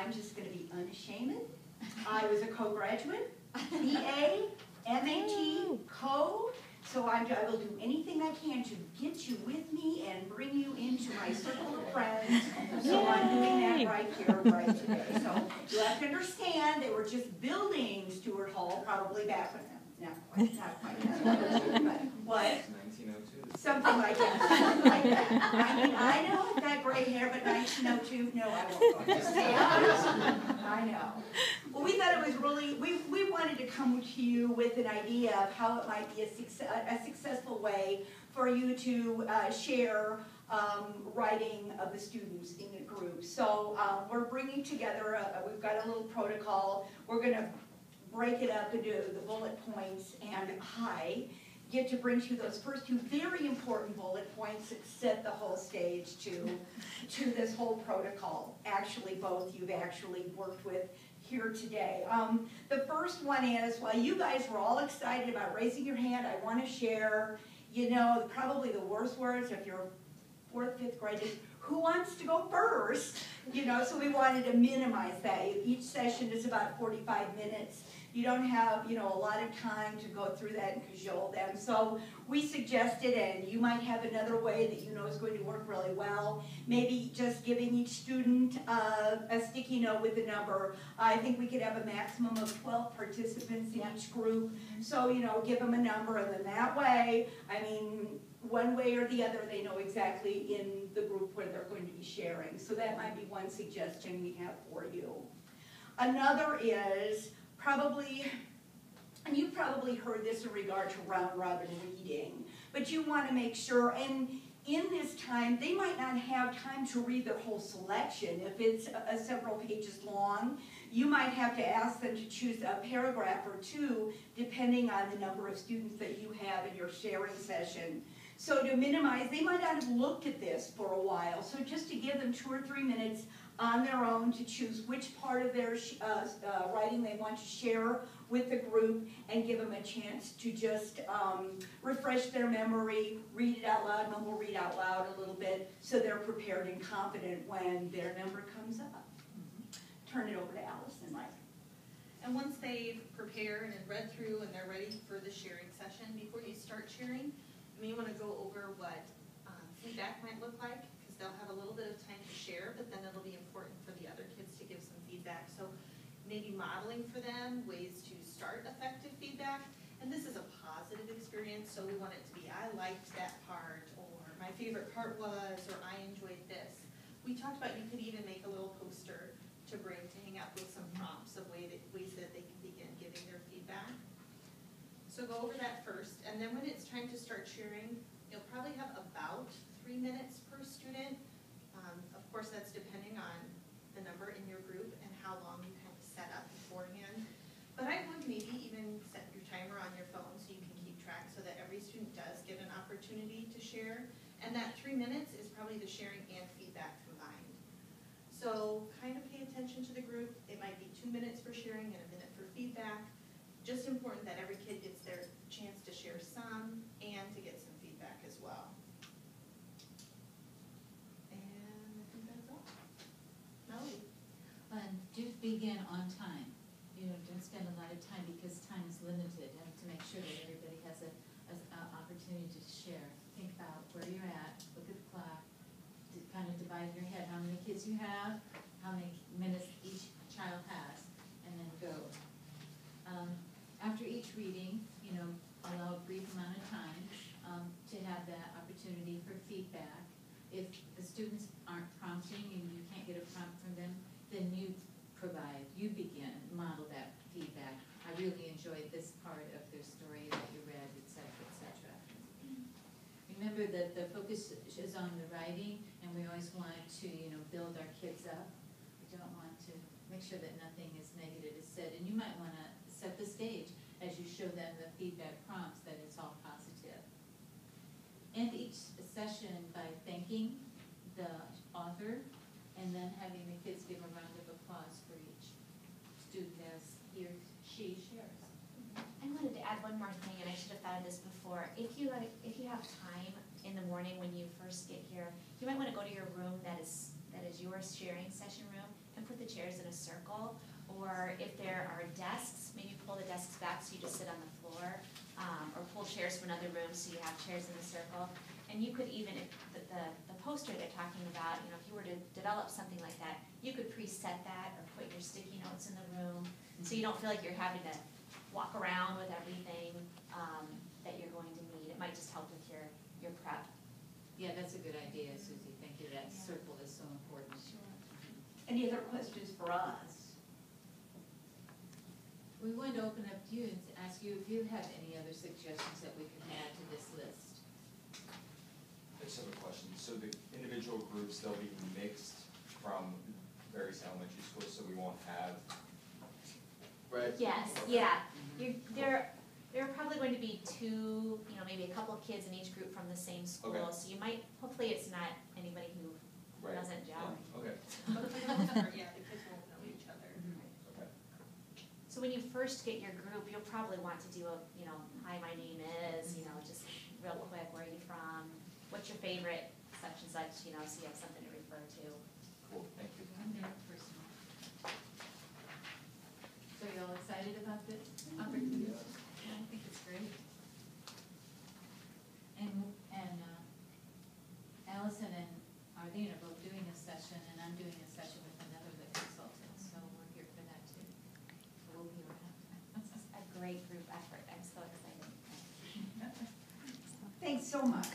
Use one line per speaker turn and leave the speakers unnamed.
I'm just going to be unashamed. I was a co-graduate, BA, MAT, Co. So I will do anything I can to get you with me and bring you into my circle of friends. So I'm doing that right here, right today. So you have to understand they were just building Stewart Hall probably back when, not quite. What?
1902.
Something like that. Something like that. I mean, I know I've got gray hair, but 1902, no, I won't go. Just stay honest. I know. Well, we thought it was really, we wanted to come to you with an idea of how it might be a successful way for you to share writing of the students in a group. So we're bringing together, we've got a little protocol. We're going to break it up into the bullet points, and I get to bring to you those first two very important bullet points that set the whole stage to this whole protocol. Actually, both you've actually worked with here today. The first one is, while you guys were all excited about raising your hand, I want to share, you know, probably the worst words if you're 4th, 5th grade is, who wants to go first? You know, so we wanted to minimize that. Each session is about 45 minutes. You don't have, you know, a lot of time to go through that and cajole them. So we suggested, and you might have another way that you know is going to work really well, maybe just giving each student a sticky note with a number. I think we could have a maximum of 12 participants in each group. So, you know, give them a number, and then that way, I mean, one way or the other, they know exactly in the group where they're going to be sharing. So that might be one suggestion we have for you. Another is probably, and you've probably heard this in regard to round robin reading, but you want to make sure, and in this time, they might not have time to read their whole selection. If it's several pages long, you might have to ask them to choose a paragraph or two, depending on the number of students that you have in your sharing session. So to minimize, they might not have looked at this for a while, so just to give them 2 or 3 minutes on their own to choose which part of their writing they want to share with the group, and give them a chance to just refresh their memory, read it out loud, mumble read out loud a little bit, so they're prepared and confident when their number comes up. Turn it over to Alice and Mike.
And once they've prepared and read through and they're ready for the sharing session, before you start sharing, you may want to go over what feedback might look like, because they'll have a little bit of time to share, but then it'll be important for the other kids to give some feedback. So maybe modeling for them ways to start effective feedback. And this is a positive experience, so we want it to be, I liked that part, or my favorite part was, or I enjoyed this. We talked about you could even make a little poster to bring to hang up with some prompts of ways that they can begin giving their feedback. So go over that first, and then when it's time to start sharing, you'll probably have about 3 minutes per student. Of course, that's depending on the number in your group and how long you kind of set up beforehand. But I would maybe even set your timer on your phone so you can keep track, so that every student does get an opportunity to share. And that 3 minutes is probably the sharing and feedback combined. So kind of pay attention to the group. It might be 2 minutes for sharing and a minute for feedback. Just important that every kid gets their chance to share some and to get some feedback as well. And I think that's all. Melody.
Do begin on time. You know, don't spend a lot of time, because time is limited, and to make sure that everybody has an opportunity to share. Think about where you're at, look at the clock, kind of divide in your head how many kids you have, how many minutes each child has, and then go. After each reading, you know, allow a brief amount of time to have that opportunity for feedback. If the students aren't prompting and you can't get a prompt from them, then you provide, you begin, model that feedback. I really enjoyed this part of their story that you read, etc., etc. Remember that the focus is on the writing, and we always want to, you know, build our kids up. We don't want to make sure that nothing is negative is said, and you might want to set the stage as you show them the feedback prompts that it's all positive. End each session by thanking the author, and then having the kids give a round of applause for each student as he or she shares.
I wanted to add one more thing, and I should have thought of this before. If you have time in the morning when you first get here, you might want to go to your room that is your sharing session room, and put the chairs in a circle. Or if there are desks, maybe pull the desks back so you just sit on the floor. Or pull chairs from another room so you have chairs in the circle. And you could even, if the poster they're talking about, you know, if you were to develop something like that, you could preset that or put your sticky notes in the room. So you don't feel like you're having to walk around with everything that you're going to need. It might just help with your prep.
Yeah, that's a good idea, Susie. Thank you. That
Yeah.
circle is so important.
Sure.
Any other questions for us?
We want to open up to you and ask you if you have any other suggestions that we can add to this list.
I just have a question. So the individual groups, they'll be mixed from various elementary schools, so we won't have, right?
Yes,
Okay.
yeah. There are probably going to be two, you know, maybe a couple of kids in each group from the same school.
Okay.
So you might, hopefully it's not anybody who
Right.
doesn't gel.
Yeah, okay,
But for the most part, yeah, the kids won't know each other.
okay.
So when you first get your group, you'll probably want to do a, you know, hi, my name is, you know, just real quick, where are you from? What's your favorite such and such, you know, so you have something to refer to.
Cool, thank you.
I'm there personal. So you all excited about this opportunity? Yeah, I think it's great. And Allison and Arlene are both doing a session, and I'm doing a session with another of the consultants, so we're here for that too. So we'll be around.
This is a great group effort. I'm so excited.
Thanks so much.